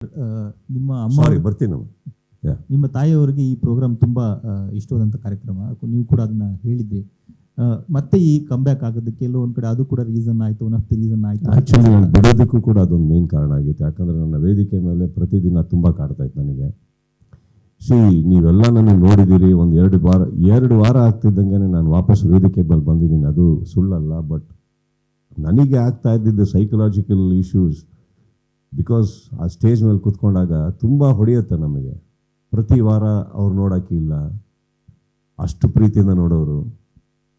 ನಿಮ್ಮ ಅಮ್ಮ ಬರ್ತೀನಿ ನಿಮ್ಮ ತಾಯಿಯವರಿಗೆ ಈ ಪ್ರೋಗ್ರಾಮ್ ತುಂಬಾ ಇಷ್ಟವಾದಂಥ ಕಾರ್ಯಕ್ರಮ. ನೀವು ಕೂಡ ಅದನ್ನ ಹೇಳಿದ್ರಿ. ಮತ್ತೆ ಈ ಕಮ್ಬ್ಯಾಕ್ ಆಗೋದಕ್ಕೆ ಎಲ್ಲೋ ಒಂದ್ ಕಡೆ ಅದು ಕೂಡ ರೀಸನ್ ಆಯ್ತು, ಒನ್ ಆಫ್ ದಿ ರೀಸನ್ ಆಯ್ತು. ಆಕ್ಚುಲಿ ನಾನು ಬಿಡೋದಕ್ಕೂ ಕೂಡ ಅದೊಂದು ಮೇನ್ ಕಾರಣ ಆಗಿತ್ತು. ಯಾಕಂದ್ರೆ ನನ್ನ ವೇದಿಕೆ ಮೇಲೆ ಪ್ರತಿದಿನ ತುಂಬಾ ಕಾಡ್ತಾ ಇತ್ತು ನನಗೆ. ನೀವೆಲ್ಲ ನನ್ನ ನೋಡಿದ್ದೀರಿ. ಒಂದು 2 ವಾರ ಆಗ್ತಿದ್ದಂಗೆ ನಾನು ವಾಪಸ್ ವೇದಿಕೆ ಮೇಲೆ ಬಂದಿದ್ದೀನಿ. ಅದು ಸುಳ್ಳಲ್ಲ. ಬಟ್ ನನಗೆ ಆಗ್ತಾ ಇದ್ದಿದ್ದು ಸೈಕಲಾಜಿಕಲ್ ಇಶ್ಯೂಸ್. ಬಿಕಾಸ್ ಆ ಸ್ಟೇಜ್ ಮೇಲೆ ಕೂತ್ಕೊಂಡಾಗ ತುಂಬ ಹೊಡೆಯುತ್ತೆ ನಮಗೆ. ಪ್ರತಿ ವಾರ ಅವ್ರು ನೋಡೋಕ್ಕಿಲ್ಲ, ಅಷ್ಟು ಪ್ರೀತಿಯಿಂದ ನೋಡೋರು.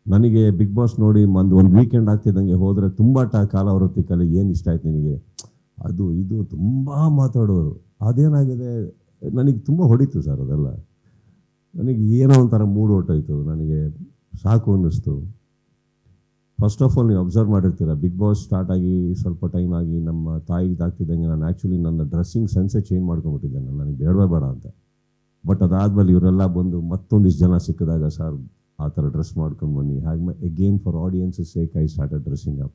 ನನಗೆ ಬಿಗ್ ಬಾಸ್ ನೋಡಿ ಒಂದು ವೀಕೆಂಡ್ ಆಗ್ತಿದ್ದಂಗೆ ಹೋದರೆ ತುಂಬ ಕಾಲಾವೃತ್ತಿಕಲ್ಲಿ ಏನು ಇಷ್ಟ ಆಯ್ತು ನಿನಗೆ, ಅದು ಇದು ತುಂಬ ಮಾತಾಡೋರು. ಅದೇನಾಗಿದೆ, ನನಗೆ ತುಂಬ ಹೊಡಿತು ಸರ್ ಅದೆಲ್ಲ. ನನಗೆ ಏನೋ ಒಂಥರ ಮೂಡ್ ಹೊಟ್ಟೋಯ್ತು. ನನಗೆ ಸಾಕು ಅನ್ನಿಸ್ತು. ಫಸ್ಟ್ ಆಫ್ ಆಲ್ ನೀವು ಅಬ್ಸರ್ವ್ ಮಾಡಿರ್ತೀರ, ಬಿಗ್ ಬಾಸ್ ಸ್ಟಾರ್ಟ್ ಆಗಿ ಸ್ವಲ್ಪ ಟೈಮ್ ಆಗಿ ನಮ್ಮ ತಾಯಿಗೆ ಆಗ್ತಿದ್ದಂಗೆ ನಾನು ಆ್ಯಕ್ಚುಲಿ ನನ್ನ ಡ್ರೆಸ್ಸಿಂಗ್ ಸೆನ್ಸೇ ಚೇಂಜ್ ಮಾಡ್ಕೊಂಡ್ಬಿಟ್ಟಿದ್ದೆ. ನನಗೆ ಬೇಡ ಅಂತ. ಬಟ್ ಅದಾದಮೇಲೆ ಇವರೆಲ್ಲ ಬಂದು ಮತ್ತೊಂದಿಷ್ಟು ಜನ ಸಿಕ್ಕಿದಾಗ ಸರ್ ಆ ಥರ ಡ್ರೆಸ್ ಮಾಡ್ಕೊಂಡು ಬನ್ನಿ, ಹಾಗೆ again for audiences sake I started dressing up.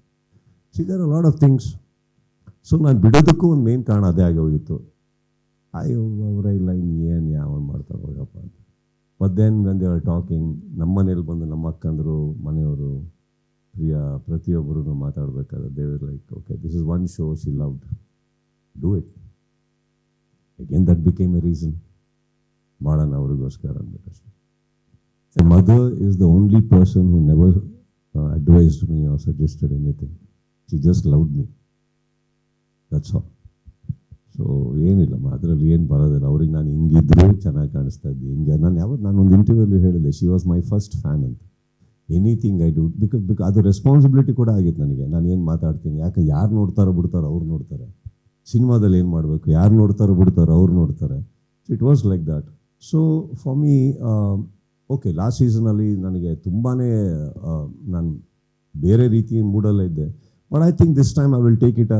There are lot of things. So ನಾನು ಬಿಡೋದಕ್ಕೂ ಒಂದು ಮೇನ್ ಕಾರಣ ಅದೇ ಆಗಿ ಹೋಗಿತ್ತು. ಅಯ್ಯೋ ಅವರೇ ಇಲ್ಲ, ಇನ್ನೇನು ಯಾವನ್ ಮಾಡ್ತಾರೆ ಹೋಗಪ್ಪ ಅಂತ. But then when they are talking, ನಮ್ಮ ಮನೇಲಿ ಬಂದು ನಮ್ಮ ಅಕ್ಕಂದರು, ಮನೆಯವರು, ಪ್ರಿಯ ಪ್ರತಿಯೊಬ್ಬರೂ ಮಾತಾಡಬೇಕಾದ್ರೆ they were like, okay this is one show she loved, do it again. That became a reason, ಮಾಡೋಣ ಅವ್ರಿಗೋಸ್ಕರ ಅಂದ್ಬಿಟ್ಟಷ್ಟೆ. Mother is the only person who never advised me or suggested anything. She just loved me, that's all. So ಏನಿಲ್ಲ, ಅದರಲ್ಲಿ ಏನು ಬರೋದಿಲ್ಲ. ಅವ್ರಿಗೆ ನಾನು ಹಿಂಗಿದ್ರು ಚೆನ್ನಾಗಿ ಕಾಣಿಸ್ತಾ ಇದ್ದೆ, ಹಿಂಗೆ. ನಾನೊಂದು ಇಂಟರ್ವ್ಯೂಲಿ ಹೇಳಿದೆ, she was my first fan ಅಂತ. ಎನಿಥಿಂಗ್ ಐ ಡೂ ಬಿಕಾಸ್ ಅದು ರೆಸ್ಪಾನ್ಸಿಬಿಲಿಟಿ ಕೂಡ ಆಗಿತ್ತು ನನಗೆ. ನಾನು ಏನು ಮಾತಾಡ್ತೀನಿ, ಯಾಕೆ ಯಾರು ನೋಡ್ತಾರೋ ಬಿಡ್ತಾರೋ ಅವ್ರು ನೋಡ್ತಾರೆ. ಸಿನಿಮಾದಲ್ಲಿ ಏನು ಮಾಡಬೇಕು, ಯಾರು ನೋಡ್ತಾರೋ ಬಿಡ್ತಾರೋ ಅವ್ರು ನೋಡ್ತಾರೆ. So it was like that. So for me okay, last ಸೀಸನಲ್ಲಿ ನನಗೆ ತುಂಬಾ ನಾನು ಬೇರೆ ರೀತಿ ಮೂಡಲ್ಲೇ ಇದ್ದೆ. But I think this time I will take it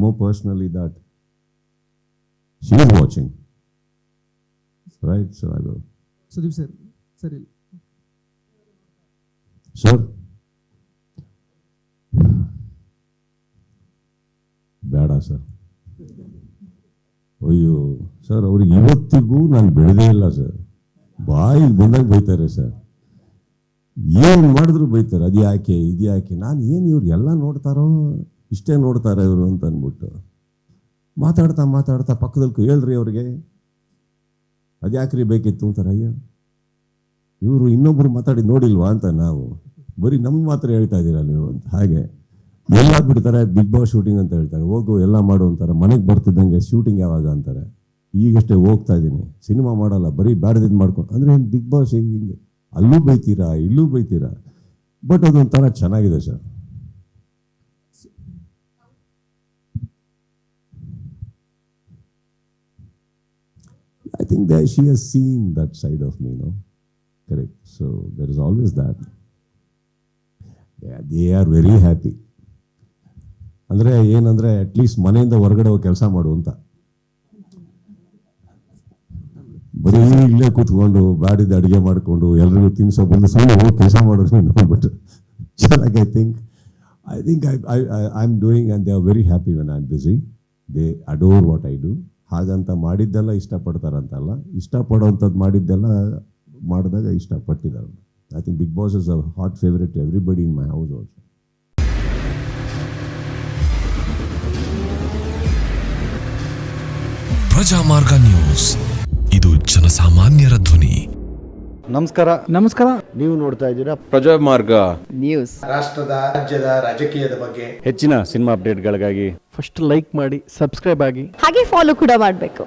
more personally that she is watching, right? So I will. Sudeep sir, sir. Sir, ಬೇಡ sir. ಅಯ್ಯೋ sir, ಅವ್ರಿಗೆ ಇವತ್ತಿಗೂ ನಾನು ಬೆಳೆದೇ ಇಲ್ಲ ಸರ್. ಬಾಯಿಗೆ ಬಂದಾಗ ಬೈತಾರೆ ಸರ್, ಏನು ಮಾಡಿದ್ರು ಬೈತಾರೆ. ಅದು ಯಾಕೆ, ಇದು ಯಾಕೆ, ನಾನು ಏನು ಇವ್ರು ಎಲ್ಲ ನೋಡ್ತಾರೋ, ಇಷ್ಟೇ ನೋಡ್ತಾರೆ ಇವರು ಅಂತ ಅಂದ್ಬಿಟ್ಟು ಮಾತಾಡ್ತಾ ಪಕ್ಕದಲ್ಲಿ ಹೇಳ್ರಿ ಅವ್ರಿಗೆ, ಅದು ಯಾಕ್ರಿ ಬೇಕಿತ್ತು ಅಂತಾರೆ. ಅಯ್ಯೋ ಇವರು ಇನ್ನೊಬ್ರು ಮಾತಾಡಿ ನೋಡಿಲ್ವಾ ಅಂತ. ನಾವು ಬರೀ ನಮ್ಮ ಮಾತ್ರ ಹೇಳ್ತಾ ಇದ್ದೀರಾ ನೀವು ಅಂತ. ಹಾಗೆ ಎಲ್ಲ ಬಿಡ್ತಾರೆ. ಬಿಗ್ ಬಾಸ್ ಶೂಟಿಂಗ್ ಅಂತ ಹೇಳ್ತಾರೆ, ಹೋಗು ಎಲ್ಲ ಮಾಡು ಅಂತಾರೆ. ಮನೆಗೆ ಬರ್ತಿದ್ದಂಗೆ ಶೂಟಿಂಗ್ ಯಾವಾಗ ಅಂತಾರೆ. ಈಗಷ್ಟೇ ಹೋಗ್ತಾ ಇದ್ದೀನಿ, ಸಿನಿಮಾ ಮಾಡಲ್ಲ, ಬರೀ ಬ್ಯಾಡದಿದ್ದು ಮಾಡ್ಕೊಂಡು. ಅಂದರೆ ಬಿಗ್ ಬಾಸ್ ಹಿಂಗೆ ಅಲ್ಲೂ ಬೈತೀರಾ, ಇಲ್ಲೂ ಬೈತೀರಾ. ಬಟ್ ಅದೊಂಥರ ಚೆನ್ನಾಗಿದೆ sir. I think that she has seen that side of me, no? Correct. So there is always that. Yeah, they are very happy. ಅಂದರೆ ಏನಂದರೆ ಅಟ್ಲೀಸ್ಟ್ ಮನೆಯಿಂದ ಹೊರಗಡೆ ಹೋಗಿ ಕೆಲಸ ಮಾಡು ಅಂತ. ಬರೀ ಇಲ್ಲೇ ಕೂತ್ಕೊಂಡು ಬ್ಯಾಡಿದ್ದು ಅಡುಗೆ ಮಾಡಿಕೊಂಡು ಎಲ್ರಿಗೂ ತಿನ್ಸೋ ಬಂದು ಸುಮ್ಮನೆ ಹೋಗಿ ಕೆಲಸ ಮಾಡೋದು ನೋಡ್ಬಿಟ್ಟು ಚೆನ್ನಾಗಿ. I think I am doing and they are very happy when I am busy. They adore what I do. ಹಾಗಂತ ಮಾಡಿದ್ದೆಲ್ಲ ಇಷ್ಟಪಡ್ತಾರಂತಲ್ಲ, ಇಷ್ಟಪಡೋವಂಥದ್ದು ಮಾಡಿದ್ದೆಲ್ಲ ಮಾಡಿದಾಗ ಇಷ್ಟಪಟ್ಟಿದ್ದಾರೆ. I think Big Boss is a hot favourite to everybody in my house also. Prajamarga news, ಇದು ಜನಸಾಮಾನ್ಯರ ಧ್ವನಿ. ನಮಸ್ಕಾರ. ನೀವು ನೋಡ್ತಾ ಇದ್ದೀರಾ ಪ್ರಜಾಮಾರ್ಗ ನ್ಯೂಸ್. ರಾಷ್ಟ್ರದ, ರಾಜ್ಯದ, ರಾಜಕೀಯದ ಬಗ್ಗೆ ಹೆಚ್ಚಿನ ಸಿನಿಮಾ ಅಪ್ಡೇಟ್ಗಳಿಗಾಗಿ ಫಸ್ಟ್ ಲೈಕ್ ಮಾಡಿ, ಸಬ್ಸ್ಕ್ರೈಬ್ ಆಗಿ, ಹಾಗೆ ಫಾಲೋ ಕೂಡ ಮಾಡಬೇಕು.